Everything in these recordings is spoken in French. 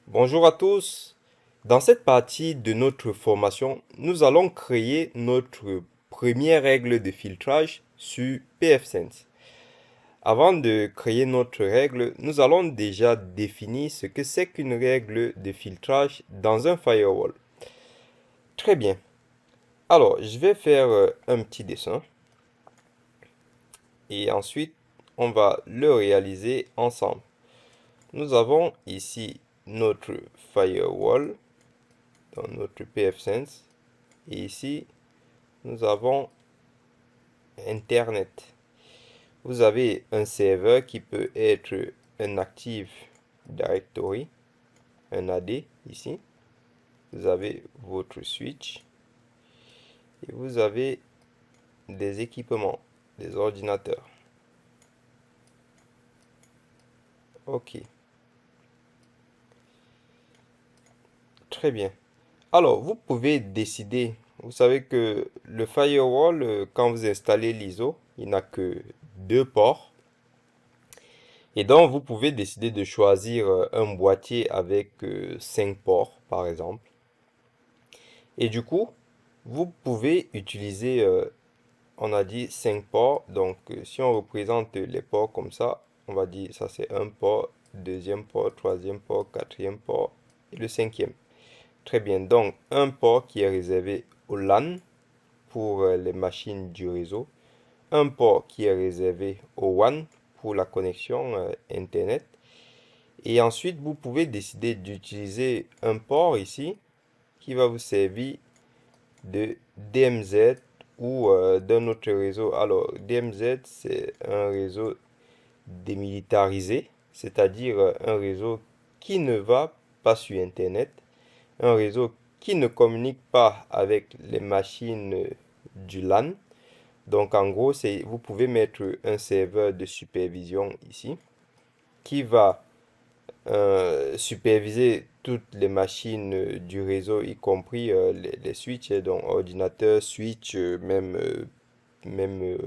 Bonjour à tous. Dans cette partie de notre formation, nous allons créer notre première règle de filtrage sur pfSense. Avant de créer notre règle, nous allons déjà définir ce que c'est qu'une règle de filtrage dans un firewall. Très bien. Alors, je vais faire un petit dessin et ensuite on va le réaliser ensemble. Nous avons ici notre firewall dans notre pfSense. Et ici, nous avons Internet. Vous avez un serveur qui peut être un Active Directory, un AD ici. Vous avez votre switch. Et vous avez des équipements, des ordinateurs. Ok, très bien. Alors, vous pouvez décider. Vous savez que le firewall, quand vous installez l'ISO, il n'a que deux ports. Et donc, vous pouvez décider de choisir un boîtier avec 5 ports, par exemple. Et du coup, vous pouvez utiliser, on a dit 5 ports. Donc, si on représente les ports comme ça, on va dire ça c'est un port, deuxième port, troisième port, quatrième port et le cinquième. Très bien. Donc, un port qui est réservé au LAN pour les machines du réseau. Un port qui est réservé au WAN pour la connexion Internet. Et ensuite, vous pouvez décider d'utiliser un port ici qui va vous servir de DMZ ou d'un autre réseau. Alors, DMZ, c'est un réseau démilitarisé, c'est-à-dire un réseau qui ne va pas sur Internet, un réseau qui ne communique pas avec les machines du LAN. Donc, en gros, vous pouvez mettre un serveur de supervision ici qui va superviser toutes les machines du réseau, y compris les switches, donc ordinateurs, switch, même les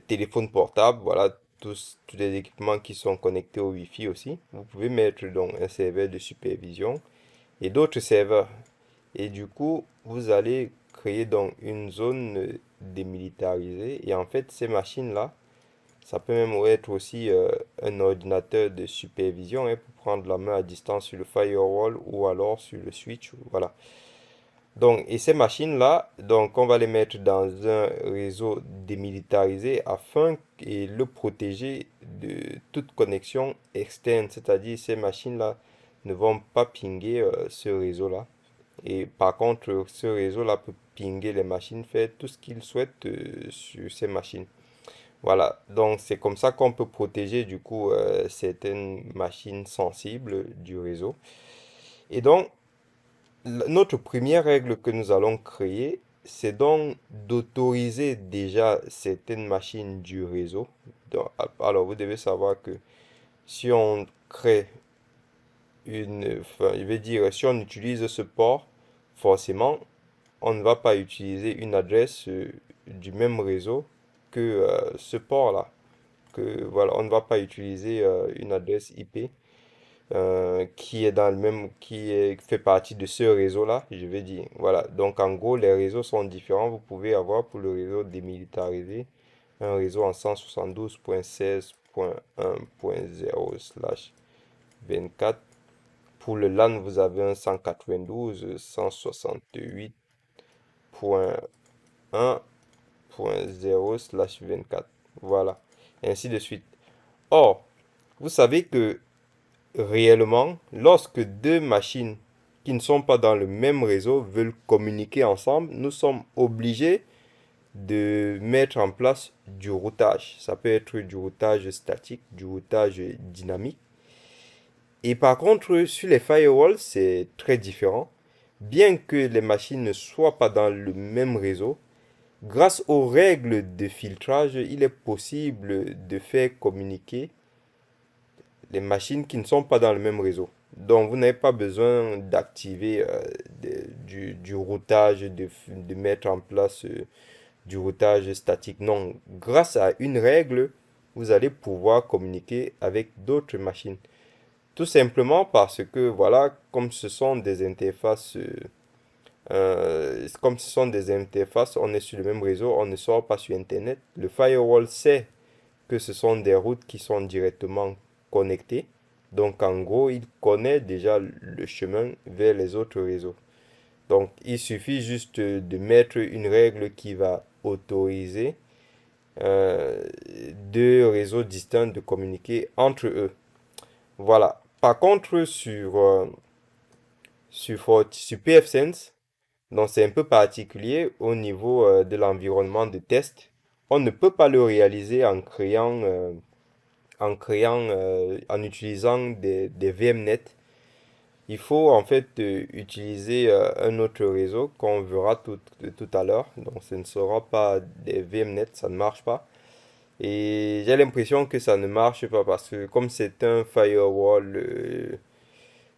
téléphones portables, voilà, tous les équipements qui sont connectés au Wi-Fi aussi. Vous pouvez mettre donc un serveur de supervision et d'autres serveurs. Et du coup, vous allez créer donc une zone démilitarisée. Et en fait, ces machines-là, ça peut même être aussi un ordinateur de supervision hein, pour prendre la main à distance sur le firewall ou alors sur le switch. Voilà. Donc, et ces machines-là, donc on va les mettre dans un réseau démilitarisé afin de le protéger de toute connexion externe. C'est-à-dire ces machines-là ne vont pas pinguer ce réseau-là. Et par contre, ce réseau-là peut pinguer les machines, faire tout ce qu'il souhaite sur ces machines. Voilà, donc c'est comme ça qu'on peut protéger du coup certaines machines sensibles du réseau. Et donc, notre première règle que nous allons créer, c'est donc d'autoriser déjà certaines machines du réseau. Alors, vous devez savoir que si on crée enfin, je vais dire, si on utilise ce port, forcément, on ne va pas utiliser une adresse du même réseau que ce port-là. Que voilà, on ne va pas utiliser une adresse IP qui est dans le même, fait partie de ce réseau-là, je vais dire. Voilà, donc en gros, les réseaux sont différents. Vous pouvez avoir pour le réseau démilitarisé un réseau en 172.16.1.0/24. Pour le LAN, vous avez un 192.168.1.0/24. Voilà, et ainsi de suite. Or, vous savez que réellement, lorsque deux machines qui ne sont pas dans le même réseau veulent communiquer ensemble, nous sommes obligés de mettre en place du routage. Ça peut être du routage statique, du routage dynamique. Et par contre, sur les firewalls, c'est très différent. Bien que les machines ne soient pas dans le même réseau, grâce aux règles de filtrage, il est possible de faire communiquer les machines qui ne sont pas dans le même réseau. Donc, vous n'avez pas besoin d'activer du routage, de mettre en place du routage statique. Non, grâce à une règle, vous allez pouvoir communiquer avec d'autres machines. Tout simplement parce que, voilà, comme ce sont des interfaces, on est sur le même réseau, on ne sort pas sur Internet. Le firewall sait que ce sont des routes qui sont directement connectées. Donc, en gros, il connaît déjà le chemin vers les autres réseaux. Donc, il suffit juste de mettre une règle qui va autoriser euh, deux réseaux distincts de communiquer entre eux. Voilà. Par contre, sur pfSense, donc c'est un peu particulier au niveau de l'environnement de test. On ne peut pas le réaliser en utilisant des VMNet. Il faut en fait utiliser un autre réseau qu'on verra tout à l'heure. Donc ce ne sera pas des VMNet, ça ne marche pas. Et j'ai l'impression que ça ne marche pas parce que comme c'est un firewall,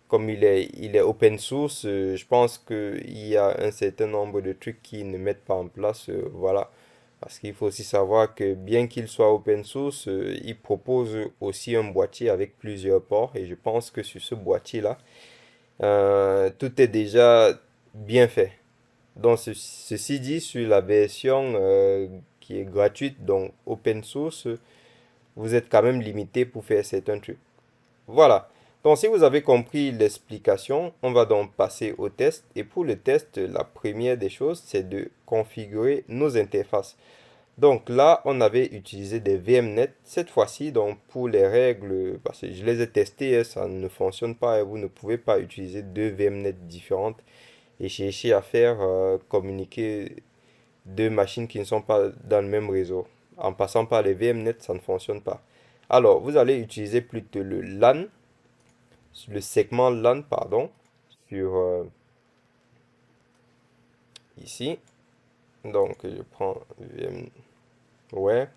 comme il est open source, je pense qu'il y a un certain nombre de trucs qui ne mettent pas en place. Voilà. Parce qu'il faut aussi savoir que bien qu'il soit open source, il propose aussi un boîtier avec plusieurs ports. Et je pense que sur ce boîtier-là, tout est déjà bien fait. Donc, ceci dit, sur la version qui est gratuite, donc open source, vous êtes quand même limité pour faire certains trucs. Voilà. Donc, si vous avez compris l'explication, on va donc passer au test. Et pour le test, la première des choses, c'est de configurer nos interfaces. Donc là, on avait utilisé des VMNet. Cette fois-ci, donc pour les règles, parce que je les ai testées, hein, ça ne fonctionne pas. Et vous ne pouvez pas utiliser deux VMNet différentes et chercher à faire communiquer deux machines qui ne sont pas dans le même réseau. En passant par les VMNet, ça ne fonctionne pas. Alors, vous allez utiliser plutôt le LAN, le segment LAN, pardon, sur ici. Donc, je prends ouais.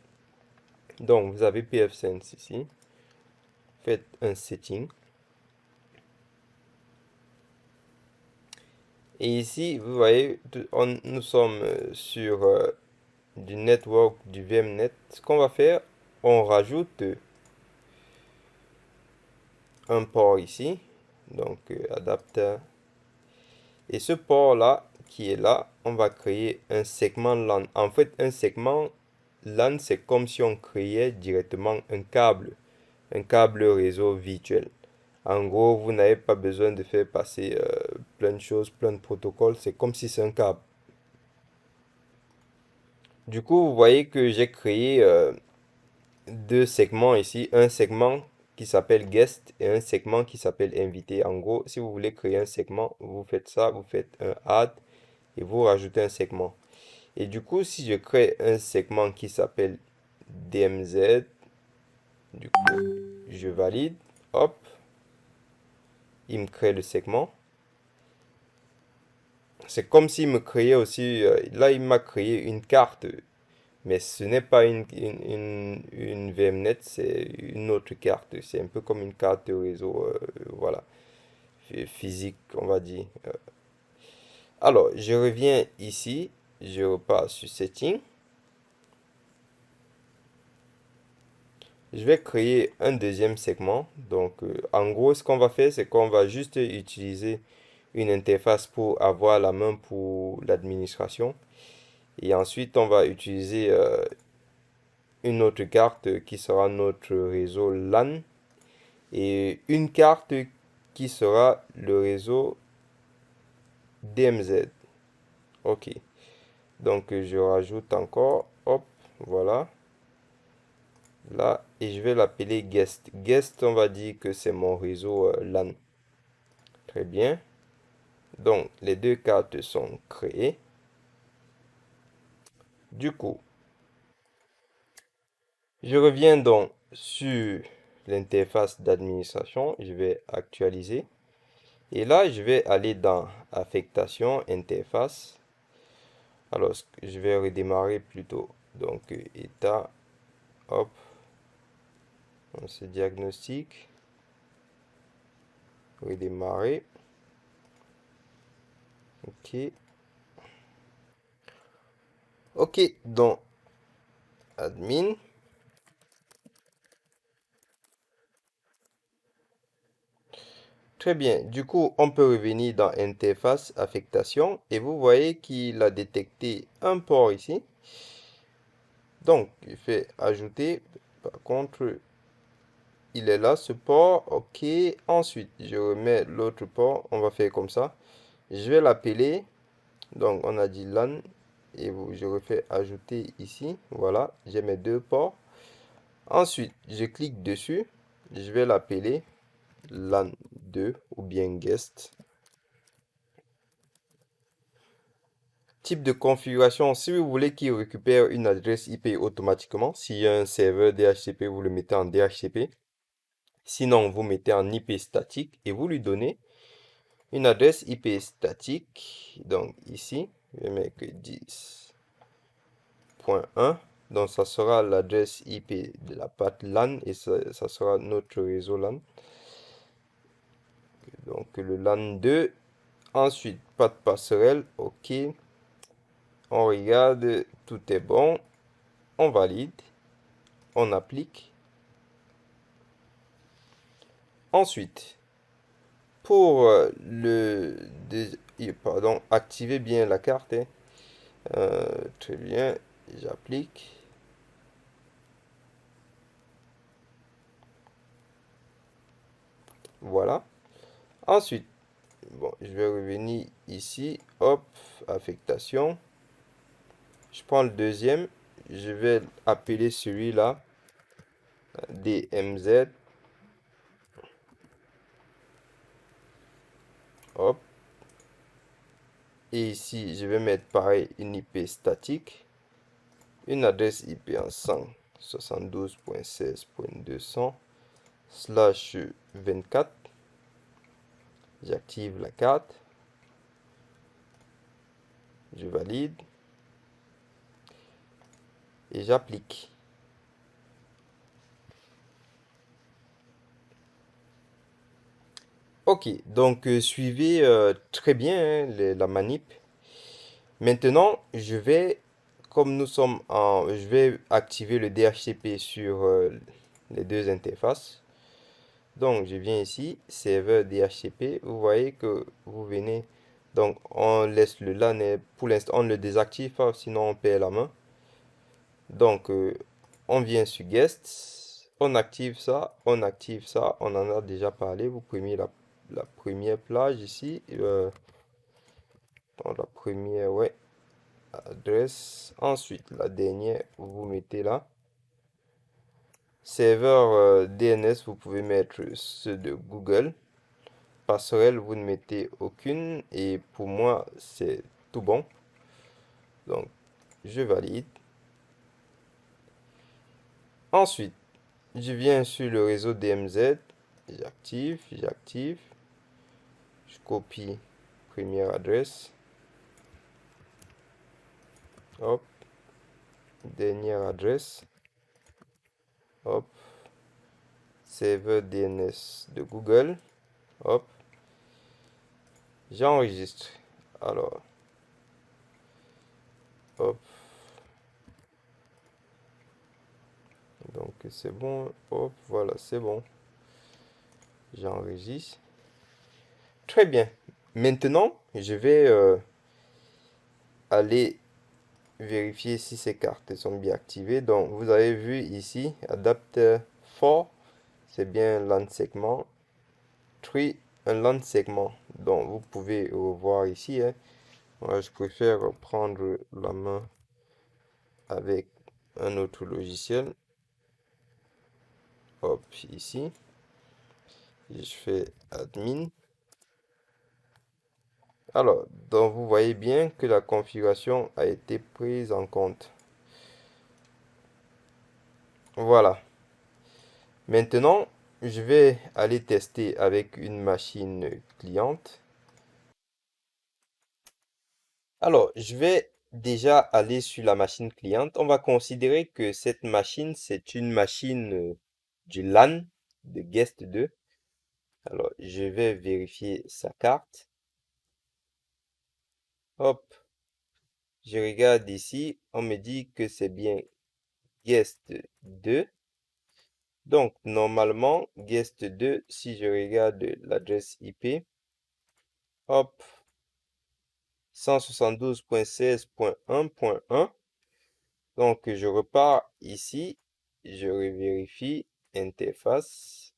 Donc, vous avez pfSense ici. Faites un setting. Et ici, vous voyez, nous sommes sur du network du VMnet. Ce qu'on va faire, on rajoute un port ici. Donc, adapteur. Et ce port-là, qui est là, on va créer un segment LAN. En fait, un segment LAN, c'est comme si on créait directement un câble réseau virtuel. En gros, vous n'avez pas besoin de faire passer plein de choses, plein de protocoles. C'est comme si c'est un câble. Du coup, vous voyez que j'ai créé deux segments ici. Un segment qui s'appelle guest et un segment qui s'appelle invité. En gros, si vous voulez créer un segment, vous faites ça, vous faites un add et vous rajoutez un segment. Et du coup, si je crée un segment qui s'appelle DMZ, du coup, je valide, hop, il me crée le segment. C'est comme s'il me créait aussi, là il m'a créé une carte, mais ce n'est pas une VMNet, c'est une autre carte. C'est un peu comme une carte de réseau, voilà, physique, on va dire. Alors, je reviens ici, je repars sur Setting. Je vais créer un deuxième segment. Donc, en gros, ce qu'on va faire, c'est qu'on va juste utiliser une interface pour avoir la main pour l'administration. Et ensuite, on va utiliser une autre carte qui sera notre réseau LAN et une carte qui sera le réseau DMZ. Ok. Donc, je rajoute encore. Hop, voilà. Là, et je vais l'appeler guest. Guest, on va dire que c'est mon réseau LAN. Très bien. Donc, les deux cartes sont créées. Du coup, je reviens donc sur l'interface d'administration. Je vais actualiser. Et là, je vais aller dans affectation, interface. Alors, je vais redémarrer plutôt. Donc, état, hop, on se diagnostique. Redémarrer. Ok. Ok, donc, admin. Très bien. Du coup, on peut revenir dans interface affectation et vous voyez qu'il a détecté un port ici. Donc, il fait ajouter. Par contre, il est là, ce port. OK. Ensuite, je remets l'autre port. On va faire comme ça. Je vais l'appeler. Donc, on a dit LAN. Et je refais ajouter ici. Voilà, j'ai mes deux ports. Ensuite, je clique dessus. Je vais l'appeler LAN 2 ou bien guest. Type de configuration, si vous voulez qu'il récupère une adresse IP automatiquement, s'il y a un serveur DHCP, vous le mettez en DHCP. Sinon, vous mettez en IP statique et vous lui donnez une adresse IP statique. Donc ici, je vais mettre 10.1. Donc ça sera l'adresse IP de la patte LAN et ça sera notre réseau LAN. Donc le LAN 2. Ensuite, pas de passerelle. OK. On regarde, tout est bon. On valide. On applique. Ensuite, pour pardon, activer bien la carte, hein. Très bien, j'applique. Voilà. Ensuite, bon, je vais revenir ici. Hop, affectation. Je prends le deuxième. Je vais appeler celui-là DMZ. Hop. Et ici, je vais mettre pareil une IP statique. Une adresse IP en 172.16.200/24. J'active la carte. Je valide. Et j'applique. Ok, donc suivez très bien, hein, la manip. Maintenant, comme nous sommes je vais activer le DHCP sur les deux interfaces. Donc, je viens ici, serveur DHCP. Vous voyez que vous venez. Donc, on laisse le LAN. Pour l'instant, on ne le désactive pas, sinon on perd la main. Donc, on vient sur guest. On active ça. On active ça. On en a déjà parlé. Vous prenez la première plage ici. Dans la première, ouais, adresse. Ensuite, la dernière, vous mettez là. Serveur DNS, vous pouvez mettre ceux de Google. Passerelle, vous ne mettez aucune. Et pour moi, c'est tout bon. Donc, je valide. Ensuite, je viens sur le réseau DMZ. J'active. Je copie première adresse. Hop. Dernière adresse. Hop. Serveur DNS de Google. Hop. J'enregistre. Alors. Hop. Donc c'est bon. Hop. Voilà, c'est bon. J'enregistre. Très bien. Maintenant, je vais aller vérifier si ces cartes sont bien activées. Donc, vous avez vu ici, adapter 4, c'est bien LAN segment. 3, un LAN segment. Donc, vous pouvez revoir ici, hein. Moi, je préfère prendre la main avec un autre logiciel. Hop, ici. Je fais admin. Alors, donc vous voyez bien que la configuration a été prise en compte. Voilà. Maintenant, je vais aller tester avec une machine cliente. Alors, je vais déjà aller sur la machine cliente. On va considérer que cette machine, c'est une machine du LAN de Guest 2. Alors, je vais vérifier sa carte. Hop, je regarde ici. On me dit que c'est bien Guest 2. Donc, normalement, guest 2, si je regarde l'adresse IP, hop, 172.16.1.1. Donc, je repars ici, je revérifie interface.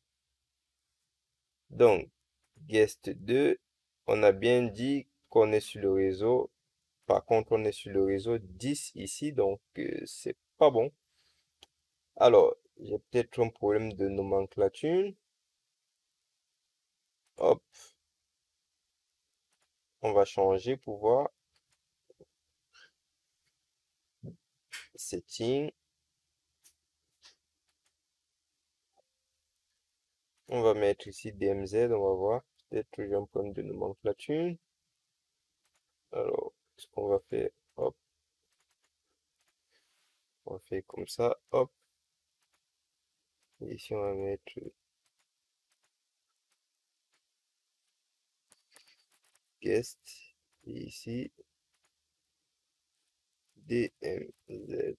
Donc, guest 2, on a bien dit qu'on est sur le réseau. Par contre, on est sur le réseau 10 ici, donc c'est pas bon. Alors, j'ai peut-être un problème de nomenclature. Hop, on va changer pour voir. Setting. On va mettre ici DMZ, on va voir. Peut-être que j'ai un problème de nomenclature. Alors, ce qu'on va faire, hop, on va faire comme ça, hop. Et ici, on va mettre guest. Et ici, DMZ.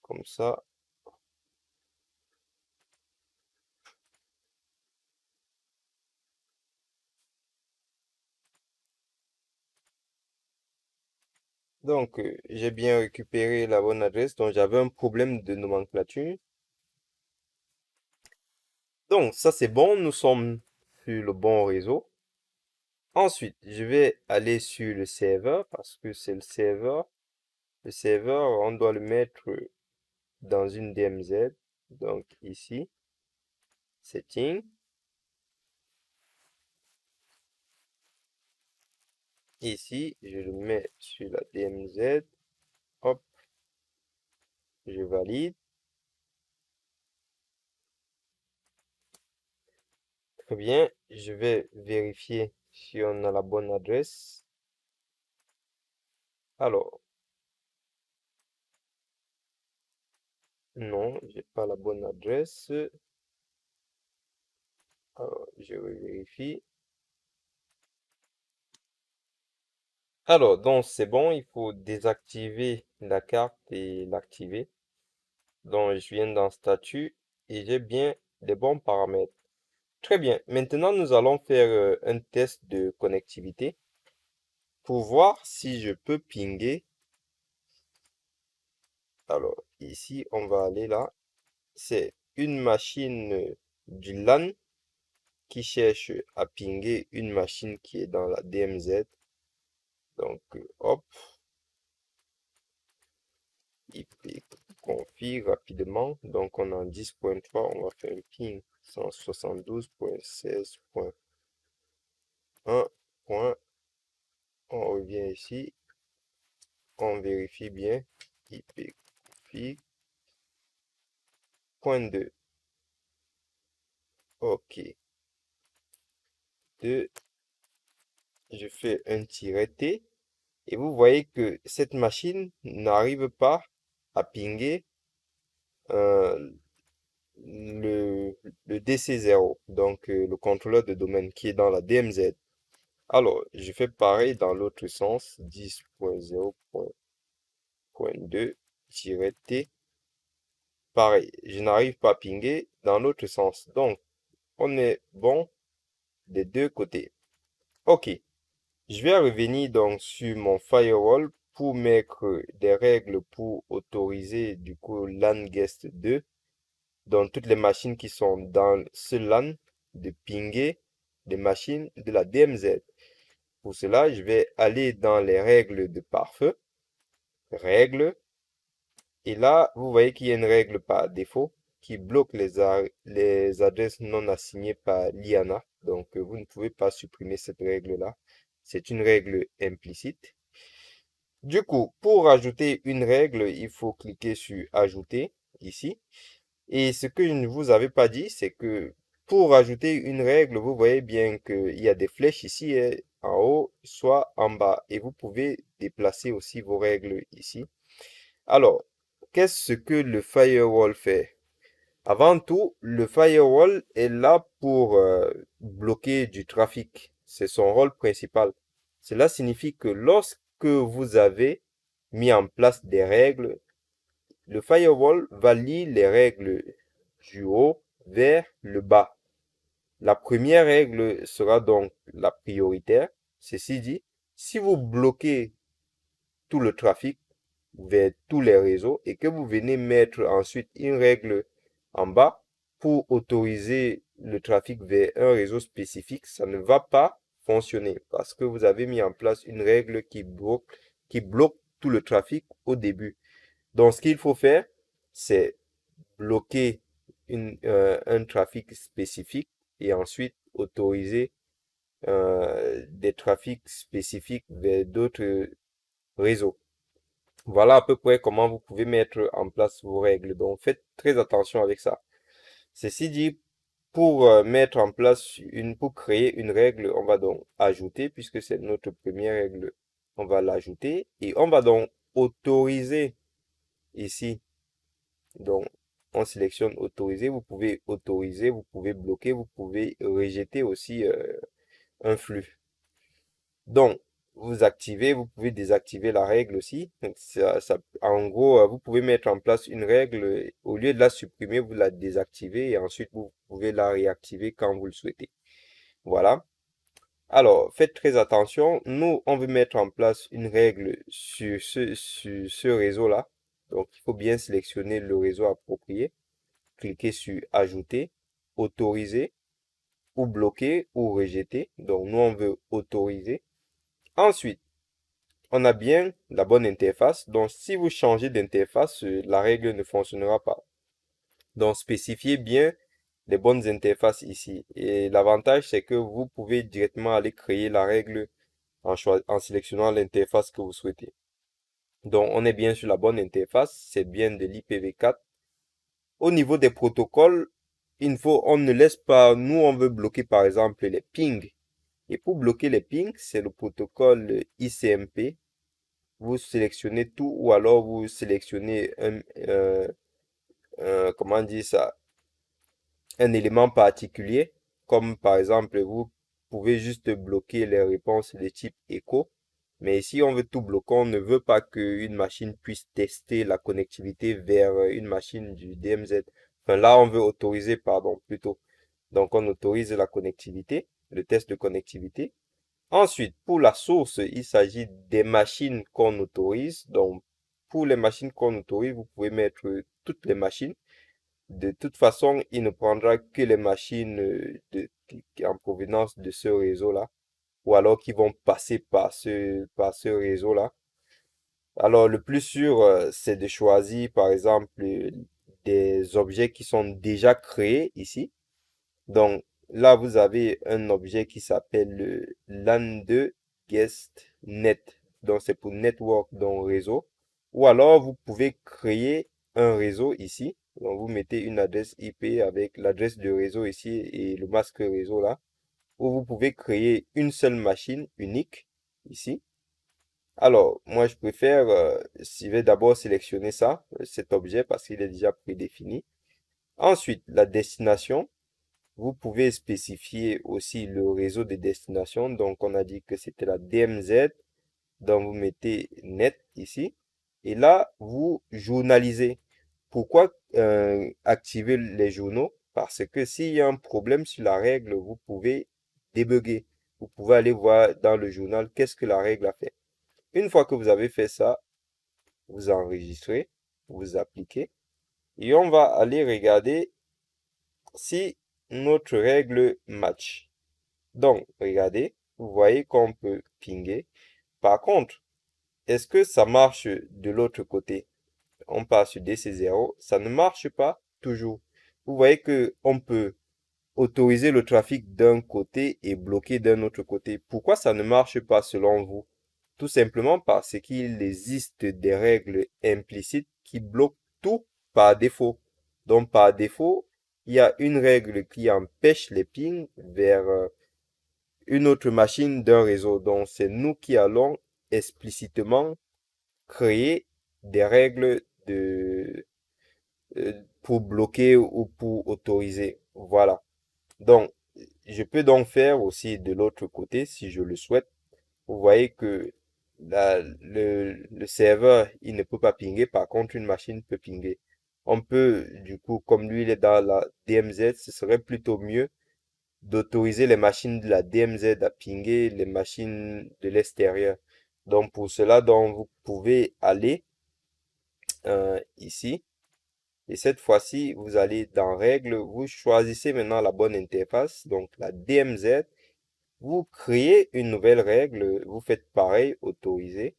Comme ça. Donc, j'ai bien récupéré la bonne adresse. Donc, j'avais un problème de nomenclature. Donc, ça c'est bon. Nous sommes sur le bon réseau. Ensuite, je vais aller sur le serveur parce que c'est le serveur. Le serveur, on doit le mettre dans une DMZ. Donc, ici, setting. Ici, je le mets sur la DMZ. Hop, je valide. Très bien, je vais vérifier si on a la bonne adresse. Alors, non, j'ai pas la bonne adresse. Alors, je vérifie. Alors, donc c'est bon, il faut désactiver la carte et l'activer. Donc, je viens dans statut et j'ai bien les bons paramètres. Très bien. Maintenant, nous allons faire un test de connectivité pour voir si je peux pinguer. Alors, ici, on va aller là. C'est une machine du LAN qui cherche à pinguer une machine qui est dans la DMZ. Donc, hop, IP config rapidement. Donc, on a 10.3, on va faire un ping 172.16.1. On revient ici, on vérifie bien. IP config. Point 2. OK. 2. Je fais un tiret T. Et vous voyez que cette machine n'arrive pas à pinguer euh, le, le DC0, donc le contrôleur de domaine qui est dans la DMZ. Alors, je fais pareil dans l'autre sens, 10.0.2-T. Pareil, je n'arrive pas à pinguer dans l'autre sens. Donc, on est bon des deux côtés. OK, je vais revenir donc sur mon firewall pour mettre des règles pour autoriser du coup LAN guest 2 dans toutes les machines qui sont dans ce LAN de pinguer des machines de la DMZ. Pour cela, je vais aller dans les règles de pare-feu, règles, et là, vous voyez qu'il y a une règle par défaut qui bloque les adresses non assignées par l'IANA. Donc, vous ne pouvez pas supprimer cette règle-là. C'est une règle implicite. Du coup, pour ajouter une règle, il faut cliquer sur Ajouter ici. Et ce que je ne vous avais pas dit, c'est que pour ajouter une règle, vous voyez bien qu'il y a des flèches ici, en haut, soit en bas. Et vous pouvez déplacer aussi vos règles ici. Alors, qu'est-ce que le firewall fait? Avant tout, le firewall est là pour bloquer du trafic. C'est son rôle principal. Cela signifie que lorsque vous avez mis en place des règles, le firewall va lire les règles du haut vers le bas. La première règle sera donc la prioritaire. Ceci dit, si vous bloquez tout le trafic vers tous les réseaux et que vous venez mettre ensuite une règle en bas pour autoriser le trafic vers un réseau spécifique, ça ne va pas fonctionner parce que vous avez mis en place une règle qui bloque tout le trafic au début. Donc, ce qu'il faut faire, c'est bloquer un trafic spécifique et ensuite autoriser des trafics spécifiques vers d'autres réseaux. Voilà à peu près comment vous pouvez mettre en place vos règles. Donc, faites très attention avec ça. Ceci dit, pour mettre en place pour créer une règle, on va donc ajouter, puisque c'est notre première règle, on va l'ajouter et on va donc autoriser ici. Donc, on sélectionne autoriser. Vous pouvez autoriser, vous pouvez bloquer, vous pouvez rejeter aussi un flux. Donc, vous activez, vous pouvez désactiver la règle aussi. Donc, en gros, vous pouvez mettre en place une règle, au lieu de la supprimer, vous la désactivez et ensuite vous pouvez la réactiver quand vous le souhaitez. Voilà. Alors, faites très attention. Nous, on veut mettre en place une règle sur ce réseau-là. Donc, il faut bien sélectionner le réseau approprié. Cliquez sur Ajouter, Autoriser, ou bloquer, ou rejeter. Donc, nous, on veut autoriser. Ensuite, on a bien la bonne interface. Donc, si vous changez d'interface, la règle ne fonctionnera pas. Donc, spécifiez bien les bonnes interfaces ici. Et l'avantage, c'est que vous pouvez directement aller créer la règle en sélectionnant l'interface que vous souhaitez. Donc, on est bien sur la bonne interface. C'est bien de l'IPv4. Au niveau des protocoles, on ne laisse pas, nous, on veut bloquer par exemple les pings. Et pour bloquer les pings, c'est le protocole ICMP. Vous sélectionnez tout ou alors vous sélectionnez comment on dit ça, un élément particulier, comme par exemple, vous pouvez juste bloquer les réponses de type écho. Mais ici, on veut tout bloquer. On ne veut pas qu'une machine puisse tester la connectivité vers une machine du DMZ. Enfin, là, on veut autoriser, pardon, plutôt. Donc, on autorise la connectivité, le test de connectivité. Ensuite, pour la source, il s'agit des machines qu'on autorise. Donc, pour les machines qu'on autorise, vous pouvez mettre toutes les machines. De toute façon, il ne prendra que les machines en provenance de ce réseau-là, ou alors qui vont passer par ce réseau-là. Alors, le plus sûr, c'est de choisir, par exemple, des objets qui sont déjà créés ici. Donc, là, vous avez un objet qui s'appelle le LAN2 Guest Net. Donc, c'est pour network, donc réseau. Ou alors, vous pouvez créer un réseau ici. Donc, vous mettez une adresse IP avec l'adresse de réseau ici et le masque réseau là. Ou vous pouvez créer une seule machine unique ici. Alors, moi, je préfère, je vais d'abord sélectionner ça, cet objet, parce qu'il est déjà prédéfini. Ensuite, la destination. Vous pouvez spécifier aussi le réseau de destination. Donc, on a dit que c'était la DMZ. Donc, vous mettez net ici. Et là, vous journalisez. Pourquoi activer les journaux? Parce que s'il y a un problème sur la règle, vous pouvez débugger. Vous pouvez aller voir dans le journal qu'est-ce que la règle a fait. Une fois que vous avez fait ça, vous enregistrez, vous appliquez. Et on va aller regarder si notre règle match. Donc, regardez, vous voyez qu'on peut pinguer. Par contre, est-ce que ça marche de l'autre côté? On passe sur DC0, ça ne marche pas toujours. Vous voyez que on peut autoriser le trafic d'un côté et bloquer d'un autre côté. Pourquoi ça ne marche pas selon vous? Tout simplement parce qu'il existe des règles implicites qui bloquent tout par défaut. Donc par défaut, il y a une règle qui empêche les pings vers une autre machine d'un réseau. Donc c'est nous qui allons explicitement créer des règles pour bloquer ou pour autoriser. Voilà. Donc, je peux donc faire aussi de l'autre côté si je le souhaite. Vous voyez que le serveur, il ne peut pas pinguer, par contre, une machine peut pinguer. On peut, du coup, comme lui, il est dans la DMZ, ce serait plutôt mieux d'autoriser les machines de la DMZ à pinguer les machines de l'extérieur. Donc, pour cela, donc, vous pouvez aller ici. Et cette fois-ci, vous allez dans Règles, vous choisissez maintenant la bonne interface, donc la DMZ. Vous créez une nouvelle règle, vous faites pareil, autoriser,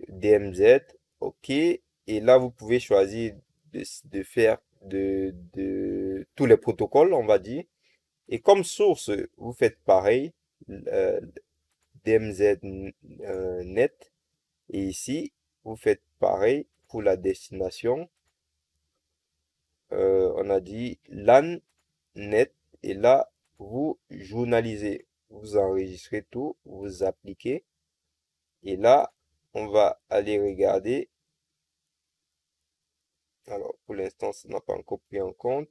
DMZ, OK. Et là, vous pouvez choisir de faire tous les protocoles, on va dire. Et comme source, vous faites pareil, DMZ net. Et ici, vous faites pareil pour la destination. On a dit LAN net. Et là, vous journalisez, vous enregistrez tout, vous appliquez. Et là, on va aller regarder. Alors, pour l'instant, ça n'a pas encore pris en compte.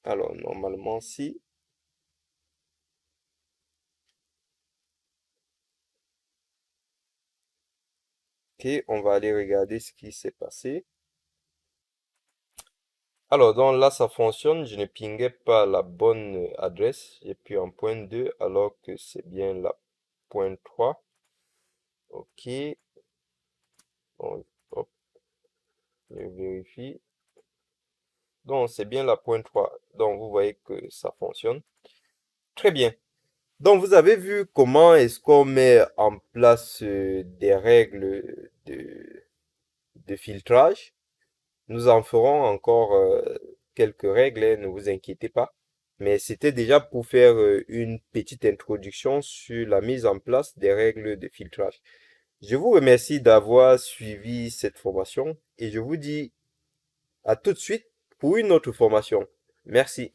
Alors, normalement, si. Ok, on va aller regarder ce qui s'est passé. Alors, donc là, ça fonctionne. Je ne pinguais pas la bonne adresse. J'ai pris un point 2 alors que c'est bien la point 3. Ok. Donc, hop, je vérifie. Donc, c'est bien la point 3. Donc, vous voyez que ça fonctionne. Très bien. Donc, vous avez vu comment est-ce qu'on met en place des règles de filtrage. Nous en ferons encore quelques règles, hein, ne vous inquiétez pas. Mais c'était déjà pour faire une petite introduction sur la mise en place des règles de filtrage. Je vous remercie d'avoir suivi cette formation et je vous dis à tout de suite pour une autre formation. Merci.